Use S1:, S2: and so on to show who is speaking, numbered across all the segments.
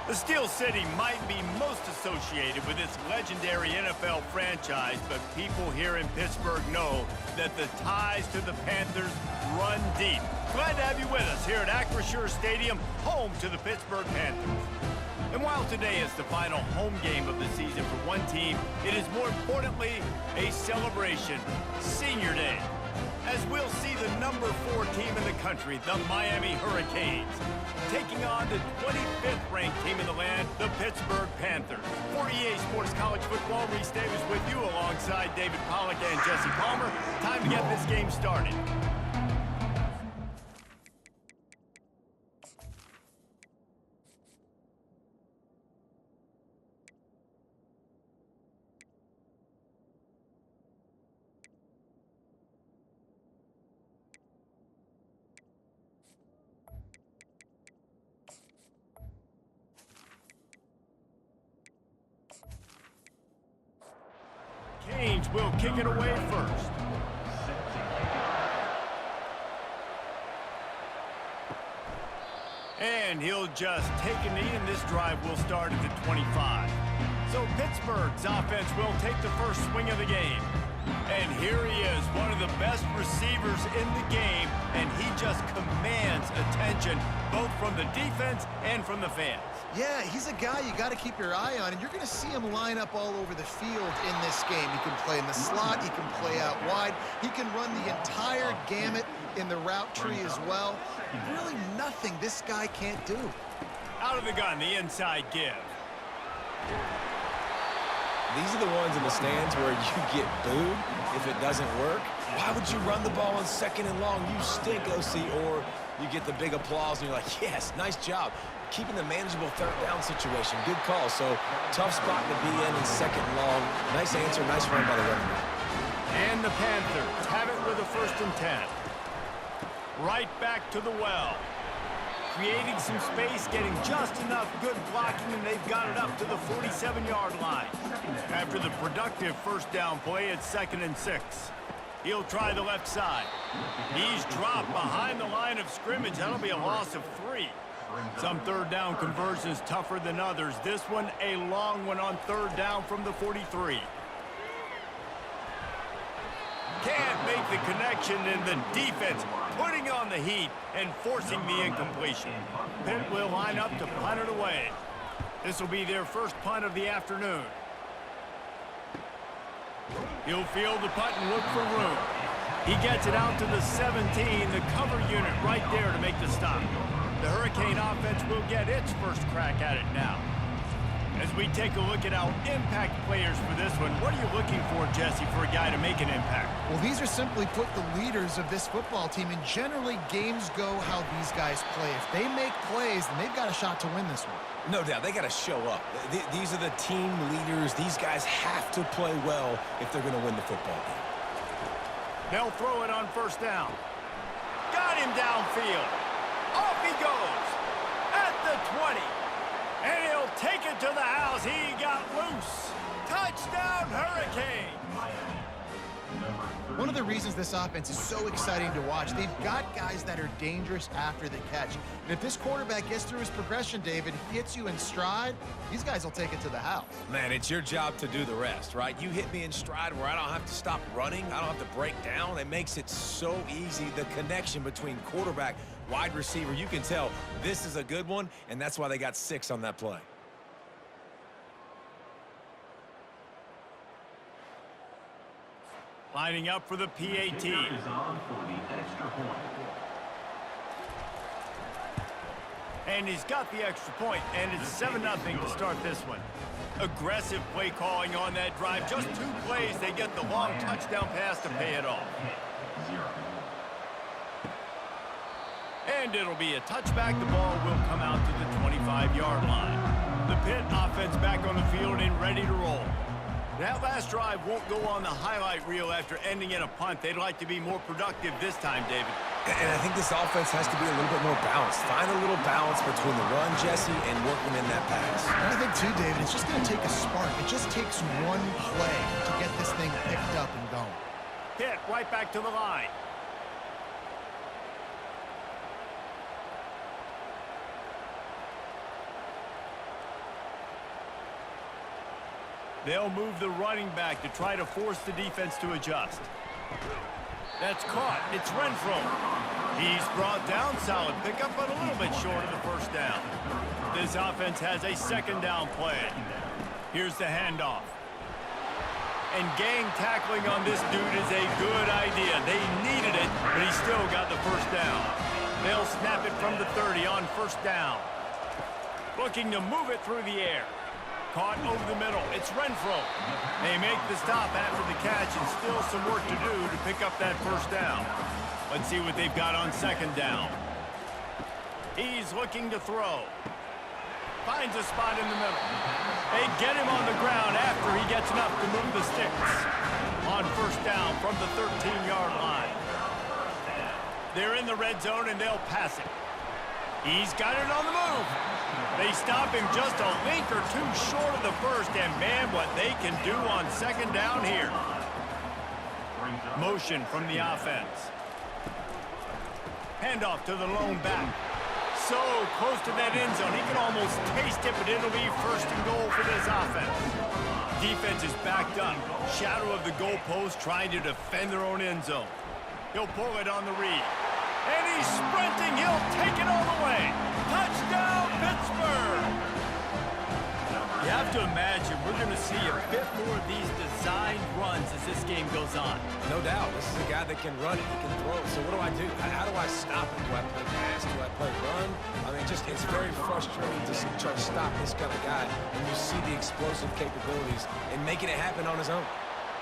S1: The Steel City might be most associated with its legendary NFL franchise, but people here in Pittsburgh know that the ties to the Panthers run deep. Glad to have you with us here at Acrisure Stadium, home to the Pittsburgh Panthers. And while today is the final home game of the season for one team, it is more importantly a celebration, Senior Day, as we'll see the number 4 team in the country, the Miami Hurricanes, taking on the 25th ranked team in the land, the Pittsburgh Panthers. For EA Sports College Football, Reese Davis with you alongside David Pollack and Jesse Palmer. Time to get this game started. Canes will kick it away first. And he'll just take a knee, and this drive will start at the 25. So Pittsburgh's offense will take the first swing of the game. And here he is, one of the best receivers in the game, and he just commands attention both from the defense and from the fans.
S2: Yeah, he's a guy you got to keep your eye on, and you're going to see him line up all over the field in this game. He can play in the slot, he can play out wide, he can run the entire gamut in the route tree as well. Really nothing this guy can't do.
S1: Out of the gun, the inside give.
S3: These are the ones in the stands where you get booed if it doesn't work. Why would you run the ball on 2nd and long? You stink, OC. Or you get the big applause and you're like, yes, nice job. Keeping the manageable 3rd down situation. Good call. So tough spot to be in 2nd and long. Nice answer, nice run by the running back.
S1: And the Panthers have it with a 1st and 10. Right back to the well. Creating some space, getting just enough good blocking, and they've got it up to the 47-yard line. After the productive 1st down play, it's 2nd and 6. He'll try the left side. He's dropped behind the line of scrimmage. That'll be a loss of 3. Some 3rd down conversions tougher than others. This one, a long one on 3rd down from the 43. Can't make the connection, and the defense putting on the heat and forcing the incompletion. Pitt will line up to punt it away. This will be their first punt of the afternoon. He'll field the punt and look for room. He gets it out to the 17, the cover unit right there to make the stop. The Hurricane offense will get its first crack at it now. As we take a look at our impact players for this one, what are you looking for, Jesse, for a guy to make an impact?
S2: Well, these are simply put the leaders of this football team, and generally games go how these guys play. If they make plays, then they've got a shot to win this one.
S3: No doubt, they got to show up. These are the team leaders. These guys have to play well if they're going to win the football game.
S1: They'll throw it on 1st down. Got him downfield. Off he goes at the 20. And he'll take it to the house. He got loose. Touchdown, Hurricane.
S2: One of the reasons this offense is so exciting to watch, they've got guys that are dangerous after the catch. And if this quarterback gets through his progression, David, hits you in stride, these guys will take it to the house.
S3: Man, it's your job to do the rest, right? You hit me in stride where I don't have to stop running. I don't have to break down. It makes it so easy. The connection between quarterback, wide receiver, you can tell this is a good one, and that's why they got 6 on that play.
S1: Lining up for the PAT. And he's got the extra point, and it's 7-0 to start this one. Aggressive play calling on that drive. Just 2 plays, they get the long touchdown pass to pay it off. And it'll be a touchback. The ball will come out to the 25-yard line. The Pitt offense back on the field and ready to roll. That last drive won't go on the highlight reel after ending in a punt. They'd like to be more productive this time, David.
S3: And I think this offense has to be a little bit more balanced. Find a little balance between the run, Jesse, and working in that pass.
S2: And I think, too, David, it's just going to take a spark. It just takes one play to get this thing picked up and going.
S1: Pitt right back to the line. They'll move the running back to try to force the defense to adjust. That's caught. It's Renfro. He's brought down. Solid pickup, but a little bit short of the first down. This offense has a second down play. Here's the handoff. And gang tackling on this dude is a good idea. They needed it, but he still got the first down. They'll snap it from the 30 on first down. Looking to move it through the air. Caught over the middle. It's Renfro. They make the stop after the catch and still some work to do to pick up that first down. Let's see what they've got on second down. He's looking to throw. Finds a spot in the middle. They get him on the ground after he gets enough to move the sticks. On first down from the 13-yard line. They're in the red zone and they'll pass it. He's got it on the move. They stop him just a link or two short of the first, and man, what they can do on second down here. Motion from the offense. Handoff to the lone back. So close to that end zone, he can almost taste it, but it'll be first and goal for this offense. Defense is backed up. Shadow of the goalpost trying to defend their own end zone. He'll pull it on the read. And he's sprinting. He'll take it all the way. Touchdown, Pittsburgh! You have to imagine we're going to see a bit more of these designed runs as this game goes on.
S3: No doubt. This is a guy that can run it, he can throw it. So what do I do? How do I stop it? Do I play pass? Do I play run? I mean, just it's very frustrating to try to stop this kind of guy when you see the explosive capabilities and making it happen on his own.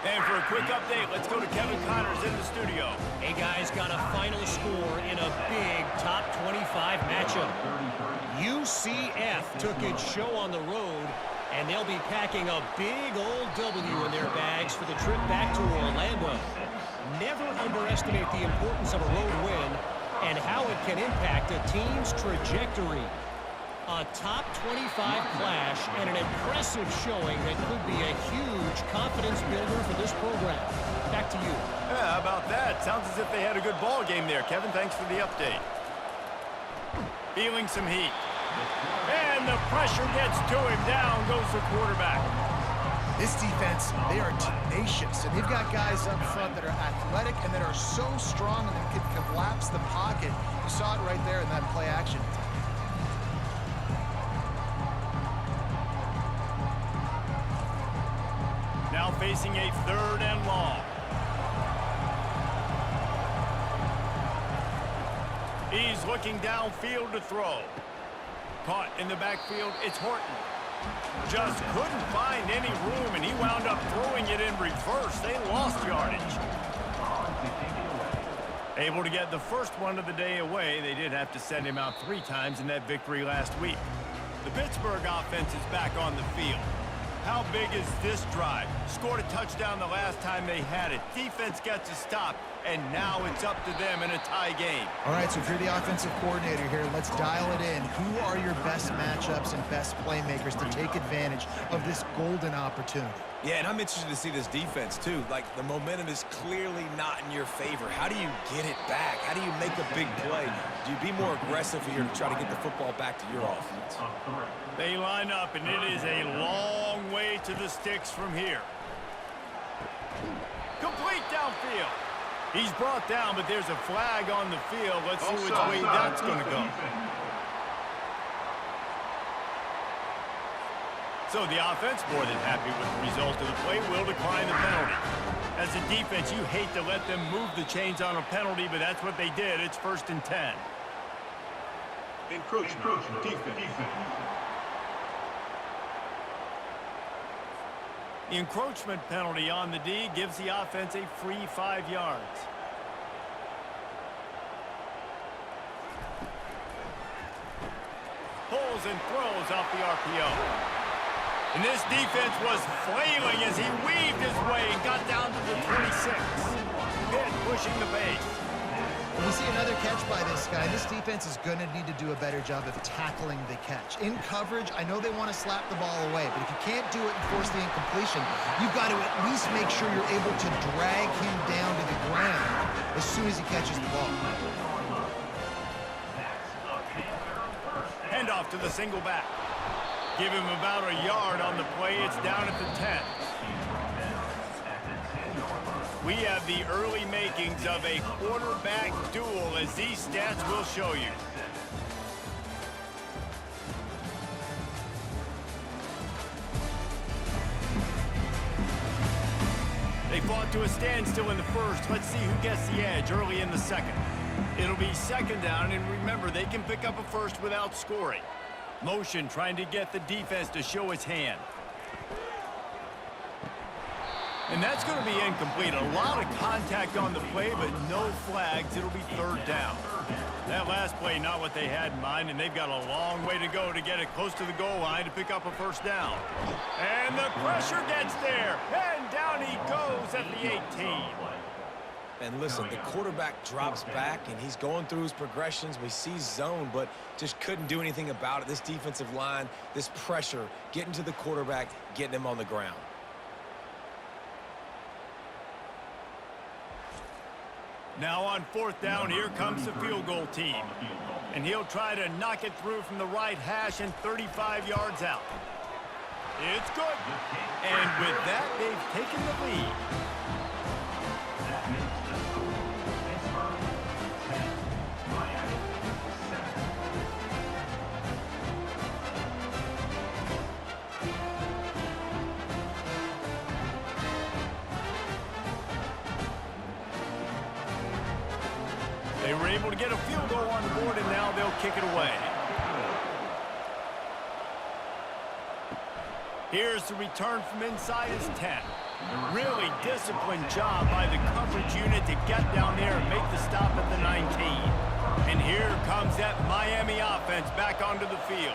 S1: And for a quick update, let's go to Kevin Connors in the studio.
S4: Hey, guys, got a final score in a big top 25 matchup. UCF took its show on the road, and they'll be packing a big old W in their bags for the trip back to Orlando. Never underestimate the importance of a road win and how it can impact a team's trajectory. A top 25 clash and an impressive showing that could be a huge confidence builder for this program. Back to you.
S1: Yeah, how about that? Sounds as if they had a good ball game there. Kevin, thanks for the update. Feeling some heat. And the pressure gets to him. Down goes the quarterback.
S2: This defense, they are tenacious, and they've got guys up front that are athletic and that are so strong and that can collapse the pocket. You saw it right there in that play action.
S1: Now facing a third and long. He's looking downfield to throw. Caught in the backfield, it's Horton. Just couldn't find any room, and he wound up throwing it in reverse. They lost yardage. Able to get the first one of the day away. They did have to send him out 3 times in that victory last week. The Pittsburgh offense is back on the field. How big is this drive? Scored a touchdown the last time they had it. Defense gets a stop, and now it's up to them in a tie game.
S2: All right, so if you're the offensive coordinator here, let's dial it in. Who are your best matchups and best playmakers to take advantage of this golden opportunity?
S3: Yeah, and I'm interested to see this defense, too. Like, the momentum is clearly not in your favor. How do you get it back? How do you make a big play? Do you be more aggressive here to try to get the football back to your offense?
S1: They line up, and it is a long way to the sticks from here. Complete downfield. He's brought down, but there's a flag on the field. Let's see which way that's going to go. So the offense, more than happy with the result of the play, will decline the penalty. As a defense, you hate to let them move the chains on a penalty, but that's what they did. It's 1st and 10.
S5: Encroachment. Defense.
S1: The encroachment penalty on the D gives the offense a free 5 yards. Pulls and throws off the RPO. And this defense was flailing as he weaved his way and got down to the 26. Pitt pushing the base.
S2: We see another catch by this guy. This defense is going to need to do a better job of tackling the catch. In coverage, I know they want to slap the ball away, but if you can't do it and force the incompletion, you've got to at least make sure you're able to drag him down to the ground as soon as he catches the ball.
S1: Handoff to the single back. Give him about a yard on the play. It's down at the 10. We have the early makings of a quarterback duel, as these stats will show you. They fought to a standstill in the first. Let's see who gets the edge early in the second. It'll be second down, and remember, they can pick up a first without scoring. Motion trying to get the defense to show its hand. And that's going to be incomplete. A lot of contact on the play, but no flags. It'll be third down. That last play, not what they had in mind, and they've got a long way to go to get it close to the goal line to pick up a first down. And the pressure gets there, and down he goes at the 18.
S3: And listen, the quarterback drops back, and he's going through his progressions. We see zone, but just couldn't do anything about it. This defensive line, this pressure, getting to the quarterback, getting him on the ground.
S1: Now on fourth down, here comes the field goal team. And he'll try to knock it through from the right hash and 35 yards out. It's good. And with that, they've taken the lead. They were able to get a field goal on the board, and now they'll kick it away. Here's the return from inside his 10. Really disciplined job by the coverage unit to get down there and make the stop at the 19. And here comes that Miami offense back onto the field.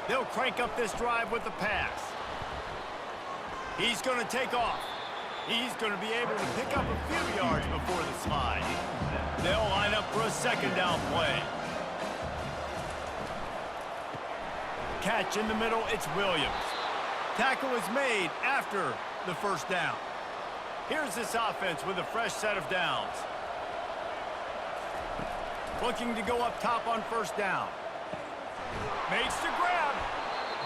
S1: They'll crank up this drive with the pass. He's going to take off. He's going to be able to pick up a few yards before the slide. They'll line up for a second down play. Catch in the middle, it's Williams. Tackle is made after the first down. Here's this offense with a fresh set of downs. Looking to go up top on first down. Makes the grab.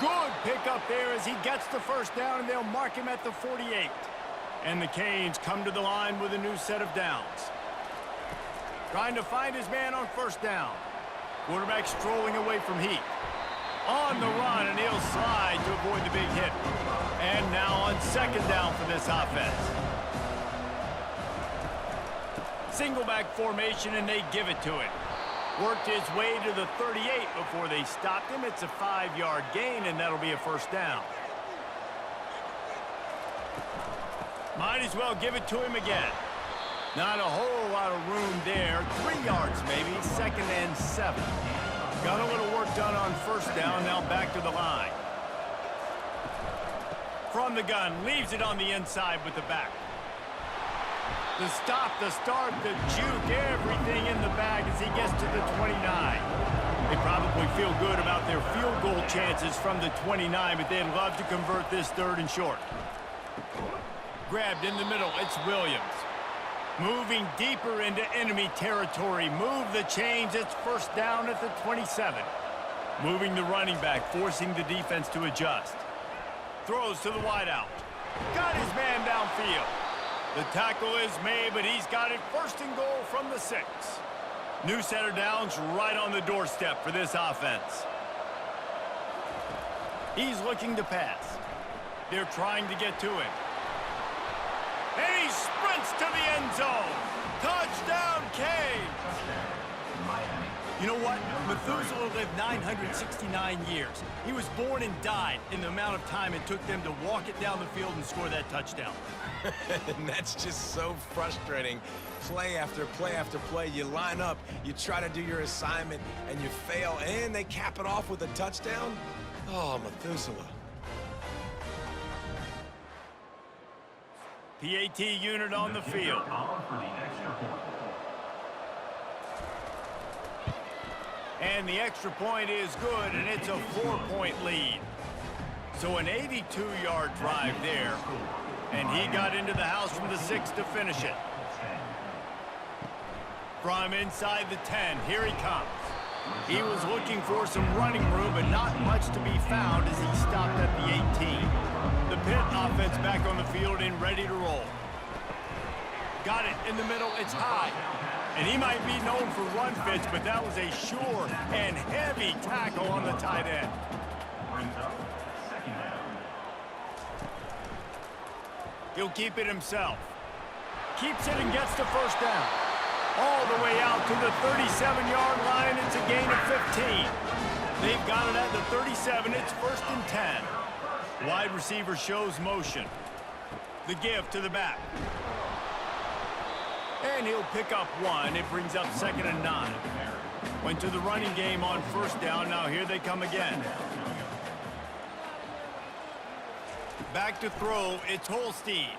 S1: Good pickup there as he gets the first down, and they'll mark him at the 48. And the Canes come to the line with a new set of downs. Trying to find his man on first down. Quarterback strolling away from Heat. On the run, and he'll slide to avoid the big hit. And now on second down for this offense. Single back formation, and they give it to him. Worked his way to the 38 before they stopped him. It's a 5-yard gain, and that'll be a first down. Might as well give it to him again. Not a whole lot of room there. 3 yards maybe, second and 7. Got a little work done on first down, now back to the line. From the gun, leaves it on the inside with the back. The stop, the start, the juke, everything in the bag as he gets to the 29. They probably feel good about their field goal chances from the 29, but they'd love to convert this third and short. Grabbed in the middle, it's Williams. Moving deeper into enemy territory. Move the chains. It's first down at the 27. Moving the running back, forcing the defense to adjust. Throws to the wideout. Got his man downfield. The tackle is made, but he's got it first and goal from the 6. New set of downs right on the doorstep for this offense. He's looking to pass. They're trying to get to him. And he sprints to the end zone. Touchdown, Canes. You know what? Methuselah lived 969 years. He was born and died in the amount of time it took them to walk it down the field and score that touchdown.
S3: And that's just so frustrating. Play after play after play. You line up, you try to do your assignment, and you fail, and they cap it off with a touchdown? Oh, Methuselah.
S1: PAT unit on the field. And the extra point is good, and it's a 4-point lead. So an 82-yard drive there, and he got into the house from the 6 to finish it. From inside the 10, here he comes. He was looking for some running room, but not much to be found as he stopped at the 18. The Pitt offense back on the field and ready to roll. Got it in the middle. It's high. And he might be known for run fits, but that was a sure and heavy tackle on the tight end. He'll keep it himself. Keeps it and gets the first down. All the way out to the 37-yard line. It's a gain of 15. They've got it at the 37. It's 1st and 10. Wide receiver shows motion. The give to the back. And he'll pick up 1. It brings up 2nd and 9. Went to the running game on 1st down. Now here they come again. Back to throw. It's Holstein.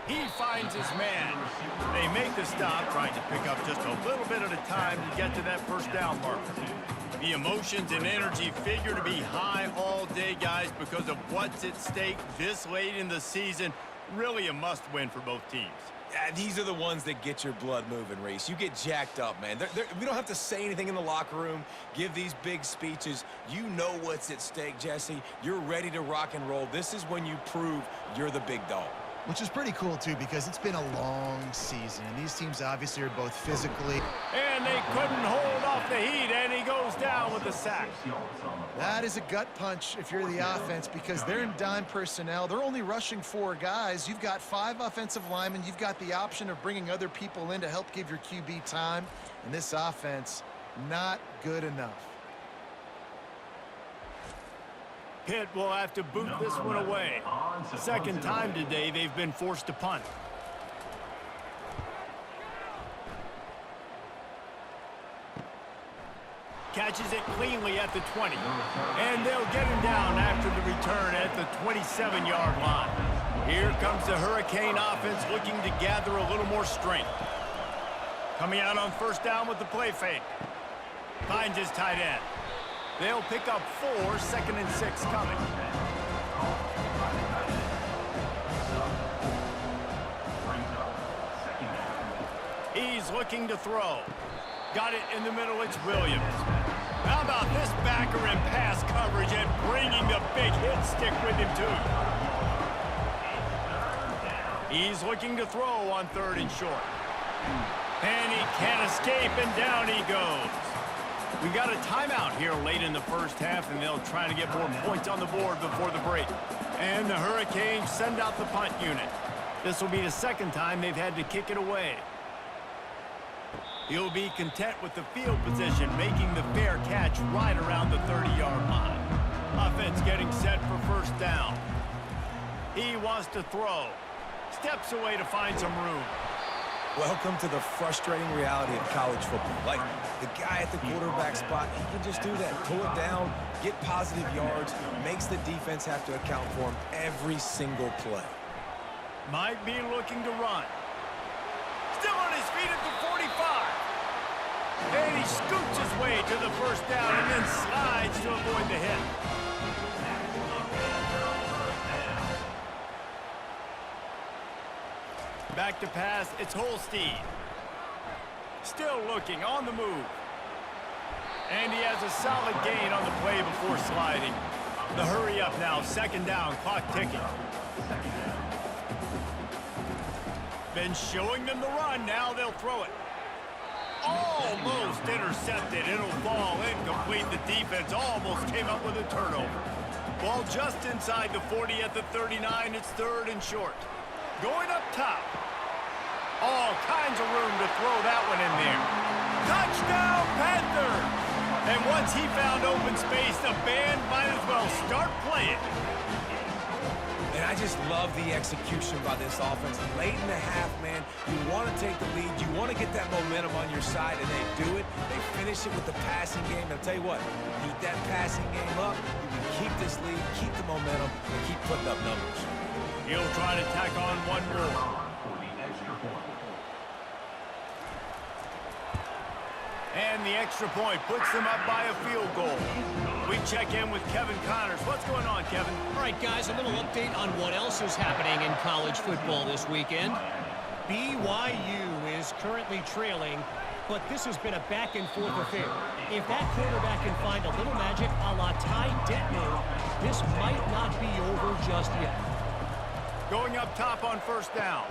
S1: He finds his man. They make the stop, trying to pick up just a little bit at a time to get to that 1st down marker. The emotions and energy figure to be high all day, guys, because of what's at stake this late in the season. Really a must-win for both teams.
S3: Yeah, these are the ones that get your blood moving, Reese. You get jacked up, man. We don't have to say anything in the locker room, give these big speeches. You know what's at stake, Jesse. You're ready to rock and roll. This is when you prove you're the big dog.
S2: Which is pretty cool, too, because it's been a long season. And these teams obviously are both physically.
S1: And they couldn't hold off the heat, and he goes down with a sack.
S2: That is a gut punch if you're the offense, because they're in dime personnel. They're only rushing 4 guys. You've got 5 offensive linemen. You've got the option of bringing other people in to help give your QB time. And this offense, not good enough.
S1: Pitt will have to boot this one away. 2nd time today they've been forced to punt. Catches it cleanly at the 20. And they'll get him down after the return at the 27-yard line. Here comes the Hurricane offense looking to gather a little more strength. Coming out on 1st down with the play fake. Finds his tight end. They'll pick up 4, 2nd and 6 coming. He's looking to throw. Got it in the middle, it's Williams. How about this backer in pass coverage and bringing the big hit stick with him too. He's looking to throw on 3rd and short. And he can't escape, and down he goes. We got a timeout here late in the 1st half, and they'll try to get more points on the board before the break. And the Hurricanes send out the punt unit. This will be the 2nd time they've had to kick it away. He'll be content with the field position, making the fair catch right around the 30-yard line. Offense getting set for 1st down. He wants to throw. Steps away to find some room.
S3: Welcome to the frustrating reality of college football. Like, the guy at the quarterback spot, he can just do that. Pull it down, get positive yards, makes the defense have to account for him every single play.
S1: Might be looking to run. Still on his feet at the 45. And he scoots his way to the 1st down and then slides to avoid the hit. Back to pass, it's Holstein. Still looking, on the move. And he has a solid gain on the play before sliding. The hurry up now, 2nd down, clock ticking. Been showing them the run, now they'll throw it. Almost intercepted, it'll fall incomplete. The defense almost came up with a turnover. Ball just inside the 40 at the 39, it's 3rd and short. Going up top. All kinds of room to throw that one in there. Touchdown, Panthers! And once he found open space, the band might as well start playing.
S3: And I just love the execution by this offense. Late in the half, man, you want to take the lead. You want to get that momentum on your side, and they do it. They finish it with the passing game. And I'll tell you what, keep that passing game up. You can keep this lead, keep the momentum, and keep putting up numbers.
S1: He'll try to tack on one more. And the extra point puts them up by a field goal. We check in with Kevin Connors. What's going on, Kevin?
S4: All right, guys, a little update on what else is happening in college football this weekend. BYU is currently trailing but this has been a back-and-forth affair. If that quarterback can find a little magic a la Ty Detmer, this might not be over just yet.
S1: Going up top on first down.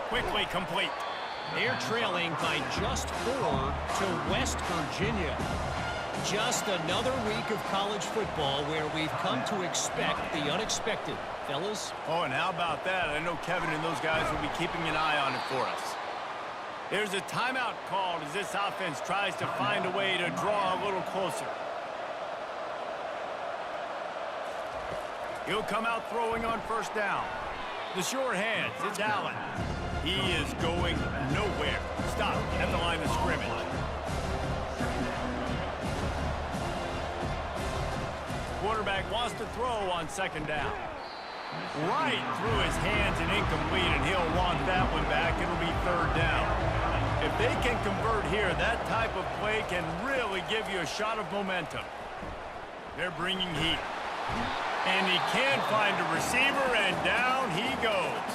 S1: Quickly complete.
S4: They're trailing by just 4 to West Virginia. Just another week of college football where we've come to expect the unexpected. Fellas?
S1: Oh, and how about that? I know Kevin and those guys will be keeping an eye on it for us. There's a timeout called as this offense tries to find a way to draw a little closer. He'll come out throwing on first down. The sure hands, it's Allen. He is going nowhere. Stop at the line of scrimmage. Quarterback wants to throw on second down. Right through his hands and incomplete, and he'll want that one back. It'll be third down. If they can convert here, that type of play can really give you a shot of momentum. They're bringing heat. And he can't find a receiver, and down he goes.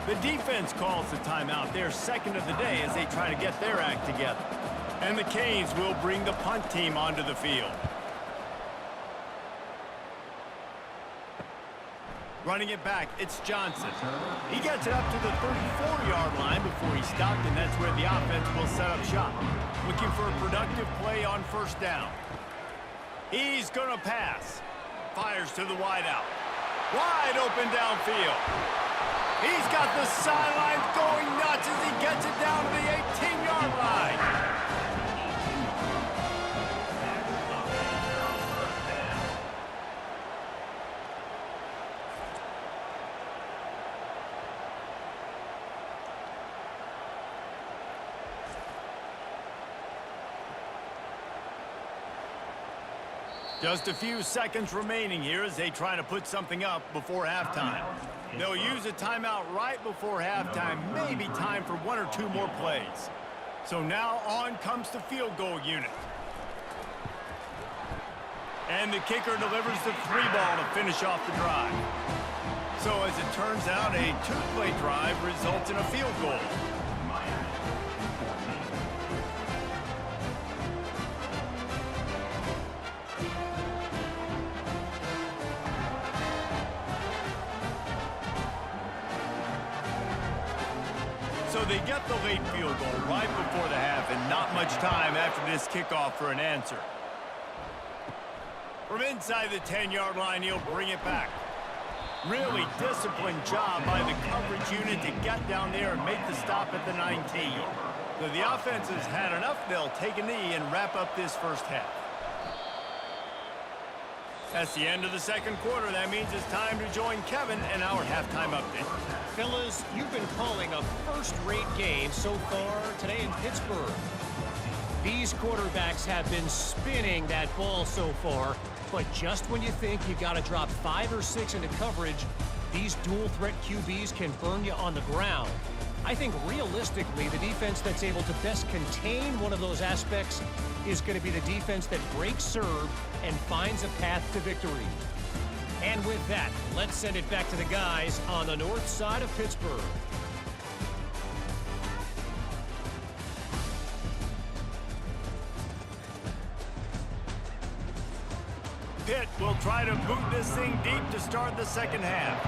S1: The defense calls the timeout. They're second of the day as they try to get their act together. And the Canes will bring the punt team onto the field. Running it back, it's Johnson. He gets it up to the 34-yard line before he stopped, and that's where the offense will set up shop. Looking for a productive play on first down. He's going to pass. Fires to the wideout. Wide open downfield. He's got the sidelines going nuts as he gets it down to the 18-yard line. Just a few seconds remaining here as they try to put something up before halftime. They'll use a timeout right before halftime, maybe time for 1 or 2 more plays. So now on comes the field goal unit. And the kicker delivers the 3-ball to finish off the drive. So as it turns out, a 2-play drive results in a field goal. So they get the late field goal right before the half, and not much time after this kickoff for an answer. From inside the 10-yard line, he'll bring it back. Really disciplined job by the coverage unit to get down there and make the stop at the 19. So the offense has had enough. They'll take a knee and wrap up this first half. That's the end of the second quarter. That means it's time to join Kevin and our halftime update.
S4: Fellas, you've been calling a first-rate game so far today in Pittsburgh. These quarterbacks have been spinning that ball so far, but just when you think you got to drop 5 or 6 into coverage, these dual-threat QBs can burn you on the ground. I think realistically, the defense that's able to best contain one of those aspects is going to be the defense that breaks serve and finds a path to victory. And with that, let's send it back to the guys on the north side of Pittsburgh.
S1: Pitt will try to boot this thing deep to start the second half.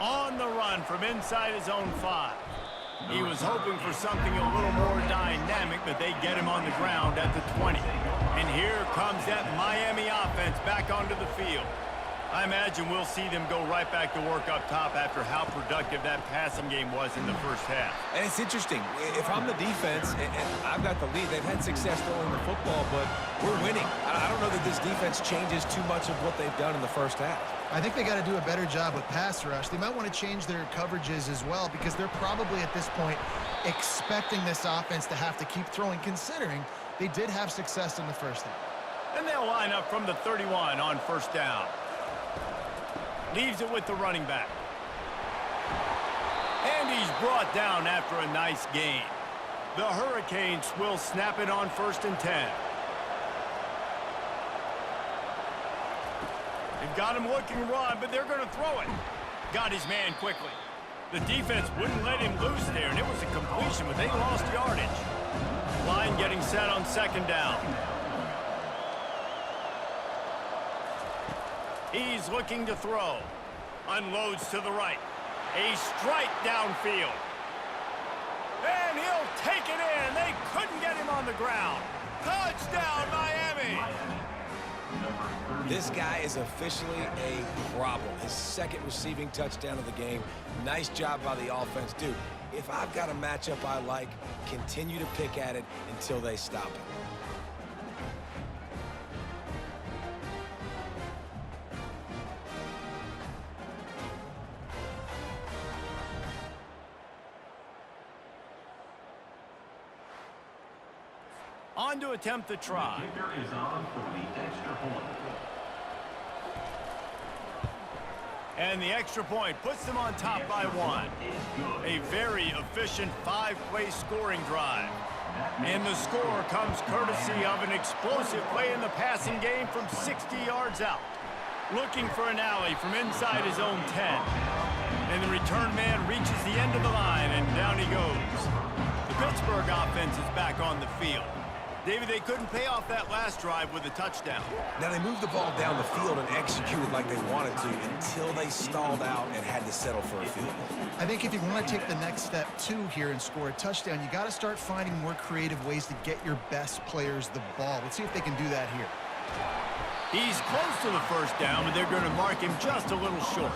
S1: On the run from inside his own 5. He was hoping for something a little more dynamic, but they get him on the ground at the 20. And here comes that Miami offense back onto the field. I imagine we'll see them go right back to work up top after how productive that passing game was in the first half.
S3: And it's interesting. If I'm the defense and I've got the lead, they've had success throwing the football, but we're winning. I don't know that this defense changes too much of what they've done in the first half.
S2: I think they got to do a better job with pass rush. They might want to change their coverages as well because they're probably at this point expecting this offense to have to keep throwing, considering they did have success in the first half.
S1: And they'll line up from the 31 on first down. Leaves it with the running back. And he's brought down after a nice gain. The Hurricanes will snap it on 1st and 10. They've got him looking run, but they're going to throw it. Got his man quickly. The defense wouldn't let him loose there, and it was a completion, but they lost yardage. Line getting set on second down. He's looking to throw. Unloads to the right. A strike downfield. And he'll take it in. They couldn't get him on the ground. Touchdown, Miami!
S3: This guy is officially a problem. His second receiving touchdown of the game. Nice job by the offense. Dude, if I've got a matchup I like, continue to pick at it until they stop it.
S1: On to attempt the try.
S5: Kicker is on for the extra point.
S1: And the extra point puts them on top by one. A very efficient five-play scoring drive. And the score comes courtesy of an explosive play in the passing game from 60 yards out. Looking for an alley from inside his own 10. And the return man reaches the end of the line, and down he goes. The Pittsburgh offense is back on the field. David, they couldn't pay off that last drive with a touchdown.
S3: Now, they moved the ball down the field and executed like they wanted to until they stalled out and had to settle for a field goal.
S2: I think if you want to take the next step, too, here and score a touchdown, you got to start finding more creative ways to get your best players the ball. Let's see if they can do that here.
S1: He's close to the first down, but they're going to mark him just a little short.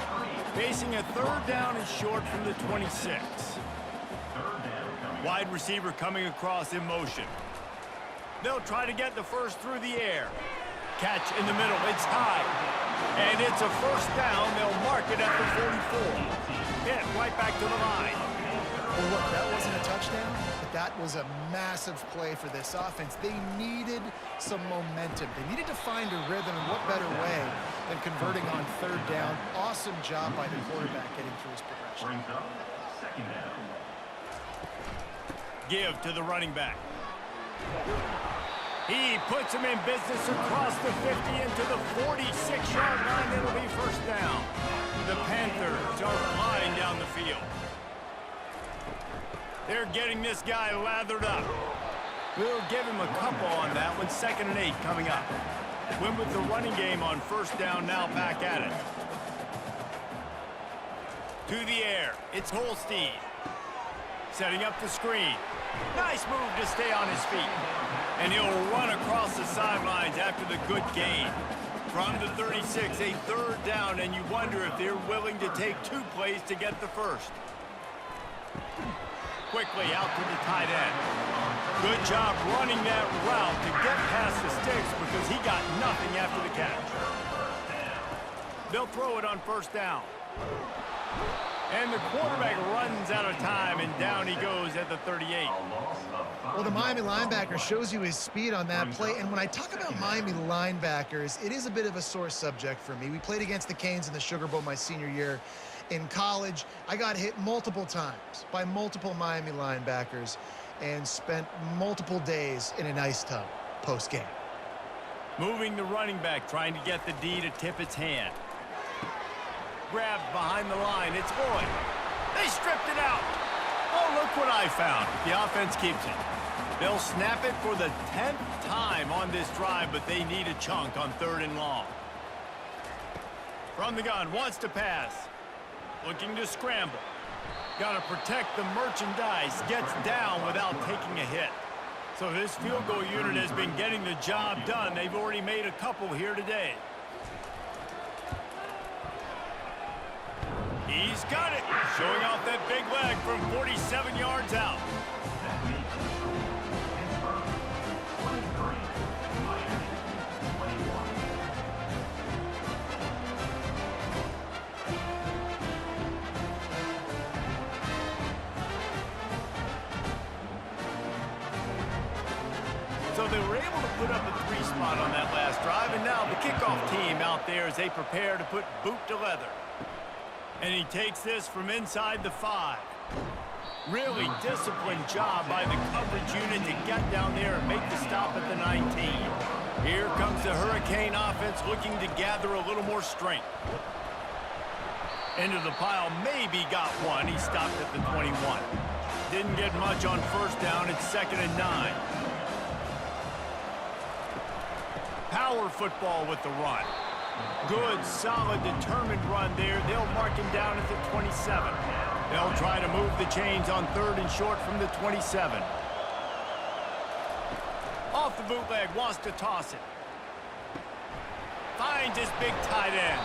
S1: Facing a third down and short from the 26. Wide receiver coming across in motion. They'll try to get the first through the air. Catch in the middle. It's high. And it's a first down. They'll mark it at the 44. Hit right back to the line.
S2: Well, look, that wasn't a touchdown, but that was a massive play for this offense. They needed some momentum. They needed to find a rhythm, and what better way than converting on third down. Awesome job by the quarterback getting through his progression.
S5: Brings up second down.
S1: Give to the running back. He puts him in business across the 50 into the 46-yard line. It'll be first down. The Panthers are flying down the field. They're getting this guy lathered up. We'll give him a couple on that one. 2nd and 8 coming up. Win with the running game on first down, now back at it. To the air. It's Holstein. Setting up the screen. Nice move to stay on his feet. And he'll run across the sidelines after the good gain. From the 36, a third down, and you wonder if they're willing to take 2 plays to get the first. Quickly out to the tight end. Good job running that route to get past the sticks because he got nothing after the catch. They'll throw it on first down. And the quarterback runs out of time, and down he goes at the 38.
S2: Well, the Miami linebacker shows you his speed on that play. And when I talk about Miami linebackers, it is a bit of a sore subject for me. We played against the Canes in the Sugar Bowl my senior year in college. I got hit multiple times by multiple Miami linebackers and spent multiple days in an ice tub post-game.
S1: Moving the running back, trying to get the D to tip its hand. Grabbed behind the line. It's Boyd. They stripped it out. Oh, look what I found. The offense keeps it. They'll snap it for the 10th time on this drive, but they need a chunk on 3rd and long. From the gun, wants to pass. Looking to scramble. Got to protect the merchandise. Gets down without taking a hit. So this field goal unit has been getting the job done. They've already made a couple here today. He's got it. Showing off that big leg from 47 yards out. So they were able to put up a 3 spot on that last drive, and now the kickoff team out there as they prepare to put boot to leather. And he takes this from inside the 5. Really disciplined job by the coverage unit to get down there and make the stop at the 19. Here comes the Hurricane offense looking to gather a little more strength. Into the pile, maybe got one. He stopped at the 21. Didn't get much on first down. It's 2nd and 9. Power football with the run. Good, solid, determined run there. They'll mark him down at the 27. They'll try to move the chains on 3rd and short from the 27. Off the bootleg, wants to toss it. Finds his big tight end.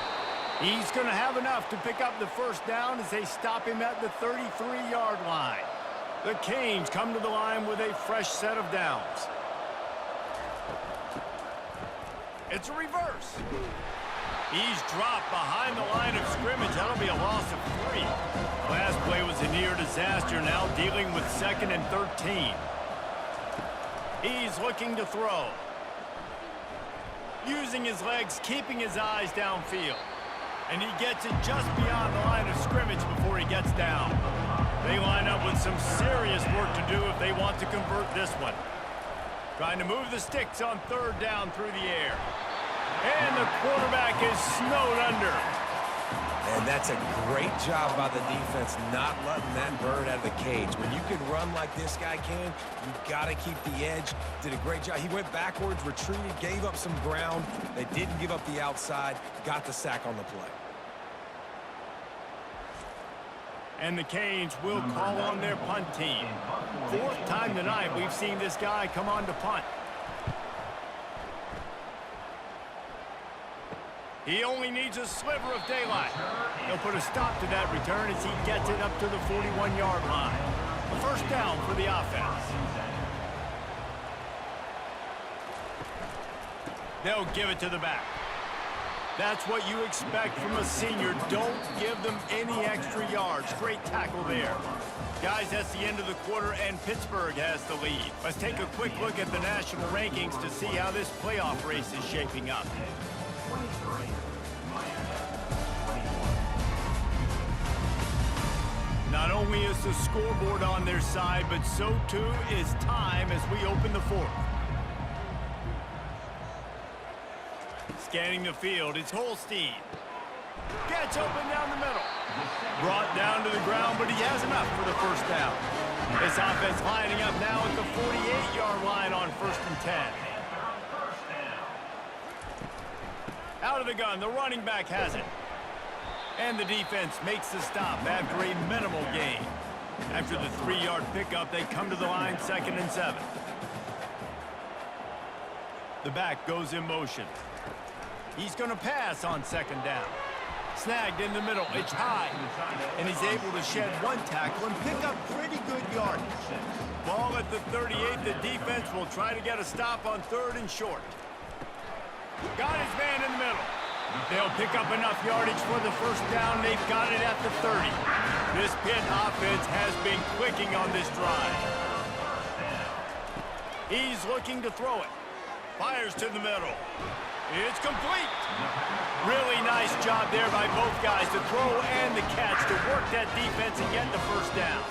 S1: He's going to have enough to pick up the first down as they stop him at the 33-yard line. The Canes come to the line with a fresh set of downs. It's a reverse. He's dropped behind the line of scrimmage. That'll be a loss of 3. Last play was a near disaster, now dealing with 2nd and 13. He's looking to throw. Using his legs, keeping his eyes downfield. And he gets it just beyond the line of scrimmage before he gets down. They line up with some serious work to do if they want to convert this one. Trying to move the sticks on 3rd down through the air. And the quarterback is snowed under.
S3: And that's a great job by the defense not letting that bird out of the cage. When you can run like this guy can, you got to keep the edge. Did a great job. He went backwards, retreated, gave up some ground. They didn't give up the outside, got the sack on the play.
S1: And the Canes will call on their punt team. 4th time tonight we've seen this guy come on to punt. He only needs a sliver of daylight. He'll put a stop to that return as he gets it up to the 41-yard line. A first down for the offense. They'll give it to the back. That's what you expect from a senior. Don't give them any extra yards. Great tackle there. Guys, that's the end of the quarter, and Pittsburgh has the lead. Let's take a quick look at the national rankings to see how this playoff race is shaping up. Not only is the scoreboard on their side, but so too is time as we open the 4th. Scanning the field, it's Holstein. Gets open down the middle. Brought down to the ground, but he has enough for the first down. This offense lining up now at the 48-yard line on 1st and 10. Out of the gun, the running back has it. And the defense makes the stop after a minimal gain. After the 3-yard pickup, they come to the line 2nd and 7. The back goes in motion. He's going to pass on 2nd down. Snagged in the middle. It's high. And he's able to shed one tackle and pick up pretty good yardage. Ball at the 38. The defense will try to get a stop on 3rd and short. Got his man in the middle. They'll pick up enough yardage for the first down. They've got it at the 30. This Pitt offense has been clicking on this drive. He's looking to throw it. Fires to the middle. It's complete. Really nice job there by both guys to throw and the catch to work that defense and get the first down.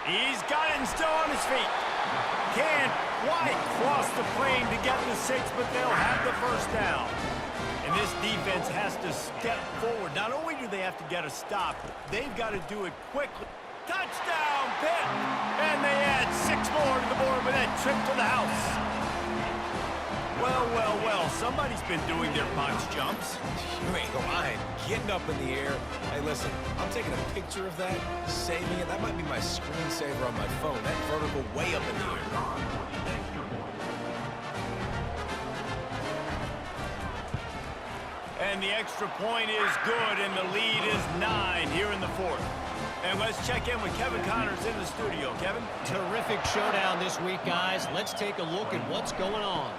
S1: He's got it and still on his feet. Can't quite cross the plane to get the 6, but they'll have the first down. And this defense has to step forward. Not only do they have to get a stop, they've got to do it quickly. Touchdown, Pitt! And they add 6 more to the board with that trip to the house. Well, well, well, somebody's been doing their box jumps.
S3: You ain't lying. Getting up in the air. Hey, listen, I'm taking a picture of that, saving it. That might be my screensaver on my phone. That vertical way up in the air.
S1: And the extra point is good, and the lead is 9 here in the 4th. And let's check in with Kevin Connors in the studio. Kevin?
S4: Terrific showdown this week, guys. Let's take a look at what's going on.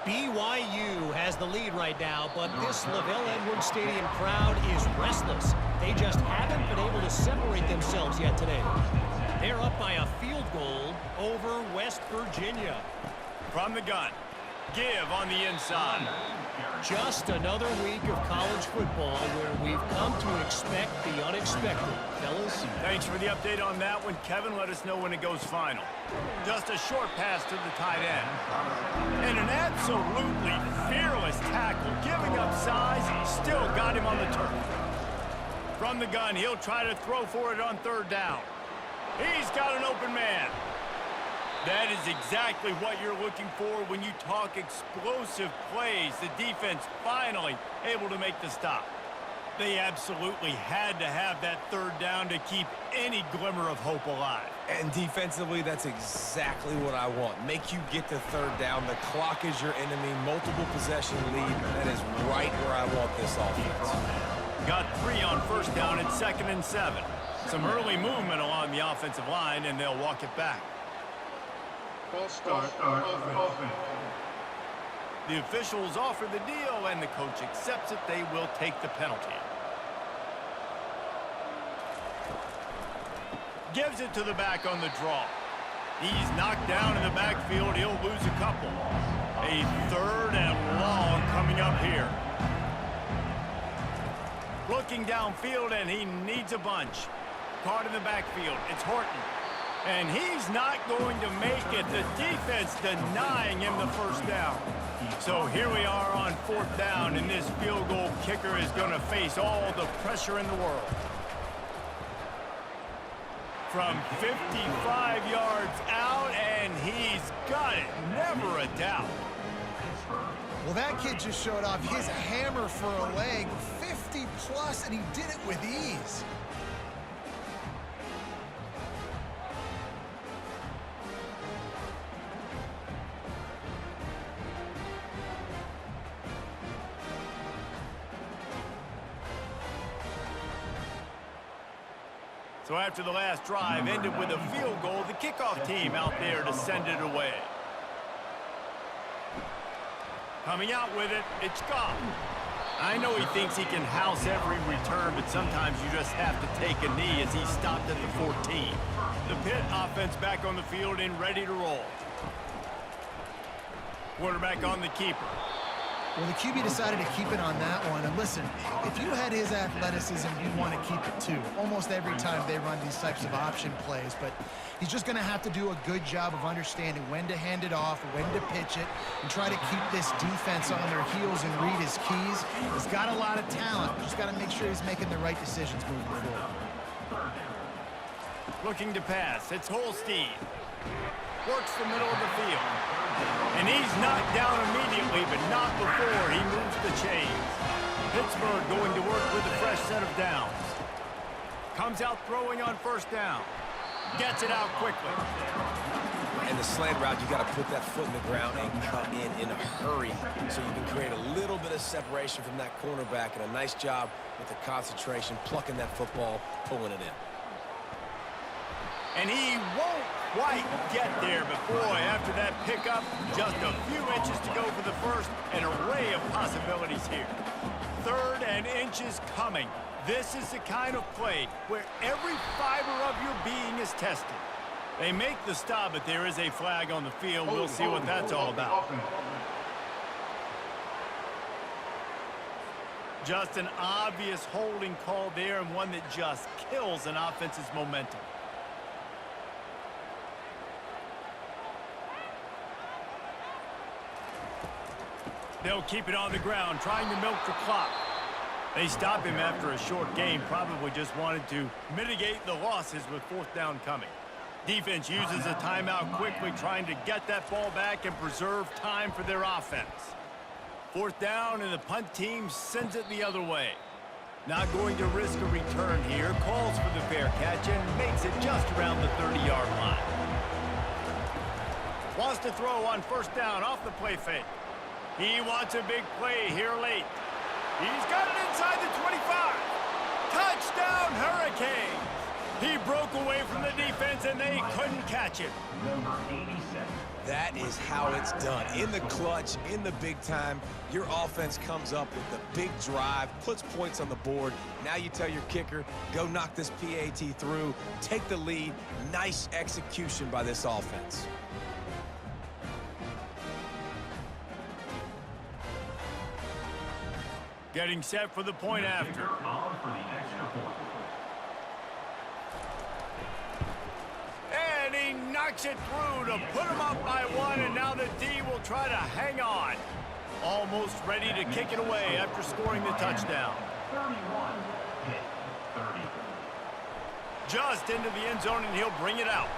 S4: BYU has the lead right now, but this LaVell Edwards Stadium crowd is restless. They just haven't been able to separate themselves yet today. They're up by a field goal over West Virginia.
S1: From the gun. Give on the inside.
S4: Just another week of college football where we've come to expect the unexpected. Fellas?
S1: Thanks for the update on that one, Kevin. Let us know when it goes final. Just a short pass to the tight end. And an absolutely fearless tackle, giving up size, still got him on the turf. From the gun, he'll try to throw for it on third down. He's got an open man. That is exactly what you're looking for when you talk explosive plays. The defense finally able to make the stop. They absolutely had to have that third down to keep any glimmer of hope alive.
S3: And defensively, that's exactly what I want. Make you get to third down. The clock is your enemy. Multiple possession lead. That is right where I want this offense.
S1: Got 3 on first down and 2nd and 7. Some early movement along the offensive line, and they'll walk it back.
S5: False start offense.
S1: The officials offer the deal, and the coach accepts it. They will take the penalty. Gives it to the back on the draw. He's knocked down in the backfield. He'll lose a couple. A 3rd and long coming up here. Looking downfield, and he needs a bunch. Caught in the backfield. It's Horton. And he's not going to make it. The defense denying him the first down. So here we are on 4th down, and this field goal kicker is going to face all the pressure in the world. From 55 yards out, and he's got it. Never a doubt.
S2: Well, that kid just showed off his hammer for a leg, 50-plus, and he did it with ease.
S1: So after the last drive ended with a field goal, the kickoff team out there to send it away. Coming out with it, it's Goff. I know he thinks he can house every return, but sometimes you just have to take a knee as he stopped at the 14. The Pitt offense back on the field and ready to roll. Quarterback on the keeper.
S2: Well, the QB decided to keep it on that one. And listen, if you had his athleticism, you'd want to keep it too. Almost every time they run these types of option plays. But he's just going to have to do a good job of understanding when to hand it off, when to pitch it, and try to keep this defense on their heels and read his keys. He's got a lot of talent. Just got to make sure he's making the right decisions moving forward.
S1: Looking to pass. It's Holstein. Works the middle of the field. And he's knocked down immediately, but not before he moves the chains. Pittsburgh going to work with a fresh set of downs. Comes out throwing on first down. Gets it out quickly.
S3: And the slant route, you got to put that foot in the ground and cut in a hurry so you can create a little bit of separation from that cornerback, and a nice job with the concentration, plucking that football, pulling it in.
S1: And he won't quite get there, but boy, after that pickup, just a few inches to go for the first. An array of possibilities here. 3rd and inches coming. This is the kind of play where every fiber of your being is tested. They make the stop, but there is a flag on the field. We'll see what that's all about. Just an obvious holding call there, and one that just kills an offense's momentum. They'll keep it on the ground, trying to milk the clock. They stop him after a short game, probably just wanted to mitigate the losses with 4th down coming. Defense uses a timeout quickly, trying to get that ball back and preserve time for their offense. 4th down, and the punt team sends it the other way. Not going to risk a return here, calls for the fair catch and makes it just around the 30-yard line. Wants to throw on first down off the play fake. He wants a big play here late. He's got it inside the 25. Touchdown, Hurricanes! He broke away from the defense, and they couldn't catch it.
S5: Number 87.
S3: That is how it's done. In the clutch, in the big time, your offense comes up with the big drive, puts points on the board. Now you tell your kicker, go knock this PAT through, take the lead. Nice execution by this offense.
S1: Getting set for the point after. And he knocks it through to put him up by one, and now the D will try to hang on. Almost ready to kick it away after scoring the touchdown. Just into the end zone, and he'll bring it out.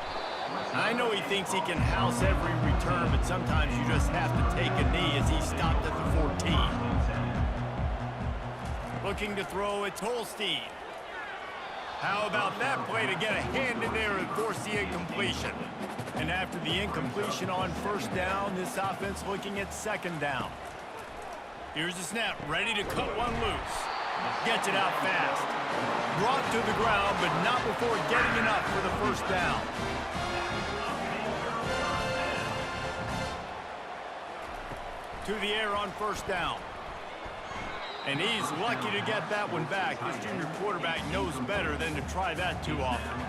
S1: I know he thinks he can house every return, but sometimes you just have to take a knee as he stopped at the 14. Looking to throw, it's Holstein. How about that play to get a hand in there and force the incompletion? And after the incompletion on first down, this offense looking at second down. Here's the snap, ready to cut one loose. Gets it out fast. Brought to the ground, but not before getting enough for the first down. To the air on first down. And he's lucky to get that one back. This junior quarterback knows better than to try that too often.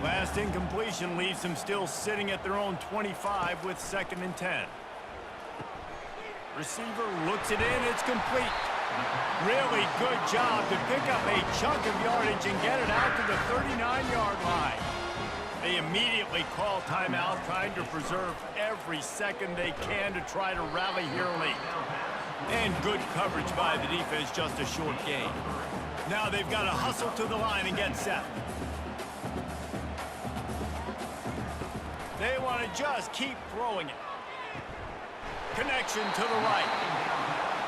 S1: Last incompletion leaves them still sitting at their own 25 with 2nd and 10. Receiver looks it in, it's complete. Really good job to pick up a chunk of yardage and get it out to the 39-yard line. They immediately call timeout, trying to preserve every second they can to try to rally here late. And good coverage by the defense, just a short gain. Now they've got to hustle to the line and get set. They want to just keep throwing it. Connection to the right.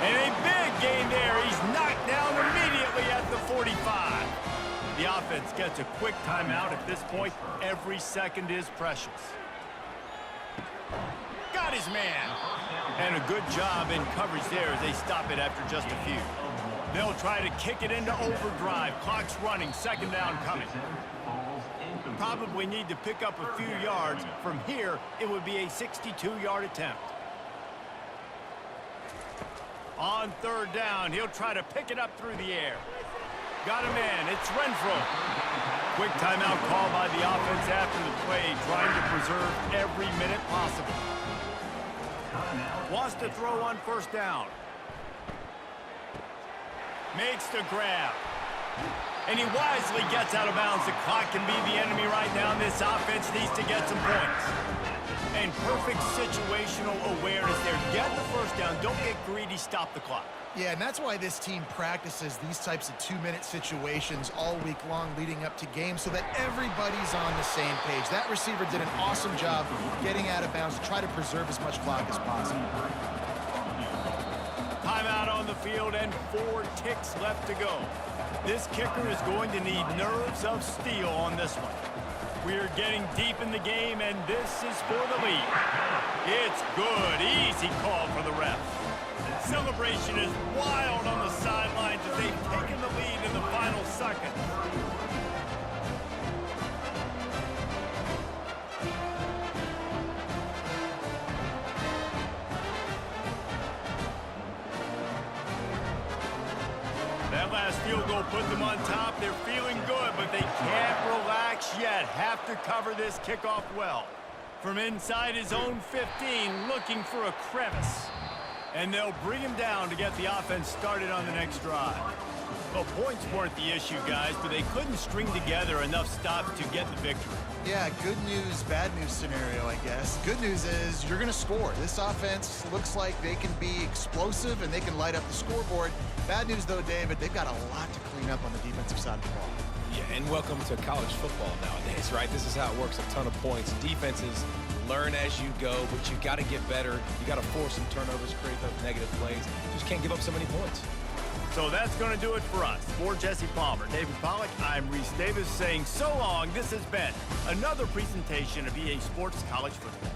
S1: And a big gain there. He's knocked down immediately at the 45. The offense gets a quick timeout. At this point, every second is precious. Got his man. And a good job in coverage there as they stop it after just a few. They'll try to kick it into overdrive. Clock's running. 2nd down coming. Probably need to pick up a few yards. From here, it would be a 62-yard attempt. On 3rd down, he'll try to pick it up through the air. Got a man. It's Renfro. Quick timeout call by the offense after the play, trying to preserve every minute possible. Wants to throw on 1st down. Makes the grab. And he wisely gets out of bounds. The clock can be the enemy right now. This offense needs to get some points. And perfect situational awareness there. Get the 1st down. Don't get greedy. Stop the clock.
S2: Yeah, and that's why this team practices these types of 2-minute situations all week long leading up to games so that everybody's on the same page. That receiver did an awesome job getting out of bounds to try to preserve as much clock as possible.
S1: Timeout on the field and 4 ticks left to go. This kicker is going to need nerves of steel on this one. We're getting deep in the game, and this is for the lead. It's good. Easy call for the ref. Celebration is wild on the sidelines as they've taken the lead in the final seconds. That last field goal put them on top. They're feeling good, but they can't relax yet. Have to cover this kickoff well. From inside his own 15, looking for a crevice. And they'll bring him down to get the offense started on the next drive. Well, points weren't the issue, guys, but they couldn't string together enough stops to get the victory.
S2: Yeah, good news, bad news scenario, I guess. Good news is you're going to score. This offense looks like they can be explosive and they can light up the scoreboard. Bad news, though, David, they've got a lot to clean up on the defensive side of the ball.
S3: Yeah, and welcome to college football nowadays, right? This is how it works, a ton of points. Defenses learn as you go, but you got to get better. You got to force some turnovers, create those negative plays. You just can't give up so many points.
S1: So that's going to do it for us. For Jesse Palmer, David Pollack, I'm Reese Davis saying so long. This has been another presentation of EA Sports College Football.